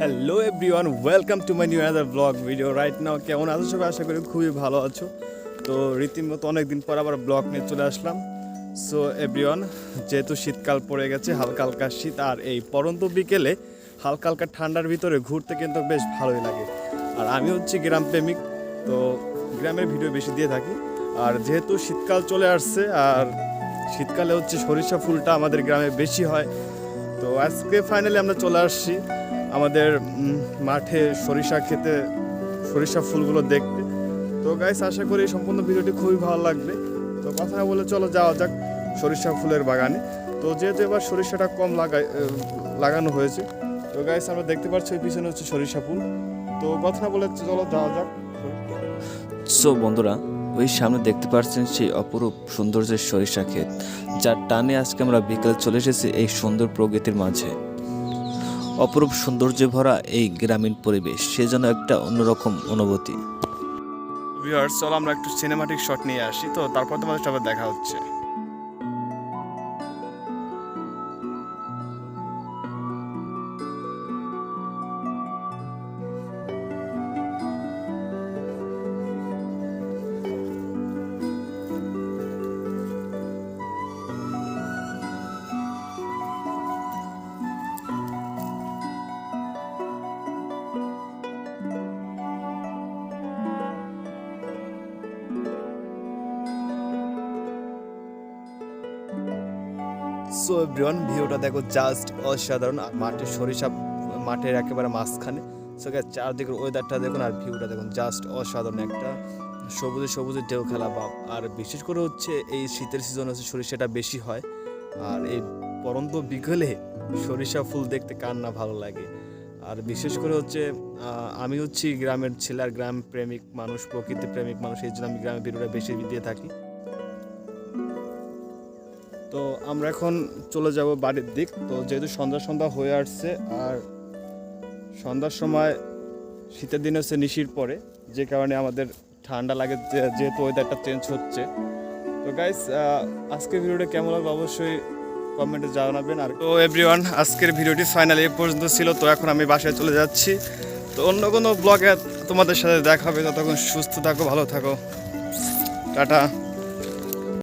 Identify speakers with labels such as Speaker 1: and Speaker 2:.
Speaker 1: Hello everyone, welcome to my new another blog video. Right now কেমন আছো সবাই? আশা করি খুবই ভালো আছো। তো রীতিমতো অনেকদিন পর আবার ব্লগ নিয়ে চলে আসলাম। সো এভরিওয়ান, যেহেতু শীতকাল পড়ে গেছে, হালকা হালকা শীত, আর এই পরন্ত বিকেলে হালকা হালকা ঠান্ডার ভিতরে ঘুরতে কিন্তু বেশ ভালোই লাগে। আর আমি হচ্ছি গ্রাম প্রেমিক, তো গ্রামের ভিডিও বেশি দিয়ে থাকি। আর যেহেতু শীতকাল চলে আসছে, আর শীতকালে হচ্ছে সরিষা ফুলটা আমাদের গ্রামে বেশি হয়। তো আজকে ফাইনালি আমরা চলে আসছি আমাদের মাঠে সরিষা খেতে, সরিষা ফুলগুলো দেখতে। তো গাইস, আশা করি সম্পূর্ণ ভিডিওটি খুবই ভালো লাগবে। তো কথা না বলে চলো যাওয়া যাক সরিষা ফুলের বাগানে। তো যেহেতু এবার সরিষাটা কম লাগানো হয়েছে, তো গাইস আমরা দেখতে পাচ্ছি ওই পিছনে হচ্ছে সরিষা ফুল। তো কথা না বলে চলো যাওয়া যাক।
Speaker 2: সো বন্ধুরা, ওই সামনে দেখতে পাচ্ছেন সেই অপরূপ সৌন্দর্যের সরিষা ক্ষেত, যার টানে আজকে আমরা বিকেলে চলে এসেছি এই সুন্দর প্রকৃতির মাঝে। অপরূপ সৌন্দর্যে ভরা এই গ্রামীণ পরিবেশ, সে যেন একটা অন্যরকম অনুভূতি।
Speaker 1: ভিউয়ার্স, চলো আমরা একটু সিনেমাটিক শট নিয়ে আসি, তো তারপর তোমাদের সাথে দেখা হচ্ছে। সো এভরিওয়ান, ভিউটা দেখো জাস্ট অসাধারণ। আর মাঠের সরিষা মাঠের একেবারে মাঝখানে। সো গাইস, চারদিকের ওয়েদারটা দেখুন আর ভিউটা দেখুন, জাস্ট অসাধারণ। একটা সবুজে সবুজে ঢেউ খেলা ভাব। আর বিশেষ করে হচ্ছে এই শীতের সিজন হচ্ছে সরিষাটা বেশি হয়। আর এই পরন্ত বিকেলে সরিষা ফুল দেখতে কার না ভালো লাগে। আর বিশেষ করে হচ্ছে আমি হচ্ছি গ্রামের ছেলে, আর গ্রাম প্রেমিক মানুষ, প্রকৃতি প্রেমিক মানুষ, এই জন্য আমি গ্রামের ভিডিওটা বেশি দিয়ে থাকি। তো আমরা এখন চলে যাব বাড়ির দিক। তো যেহেতু সন্ধ্যা সন্ধ্যা হয়ে আসছে, আর সন্ধ্যার সময় শীতের দিন হচ্ছে নিশির পরে, যে কারণে আমাদের ঠান্ডা লাগে, যেহেতু ওয়েদারটা চেঞ্জ হচ্ছে। তো গাইস, আজকের ভিডিওটা কেমন লাগবে অবশ্যই কমেন্টে জানাবেন। আর তো এভরিওয়ান, আজকের ভিডিওটি ফাইনালি এ পর্যন্ত ছিল। তো এখন আমি বাসায় চলে যাচ্ছি। তো অন্য কোনো ব্লগে তোমাদের সাথে দেখা হবে। ততক্ষণ সুস্থ থাকো, ভালো থাকো, টাটা।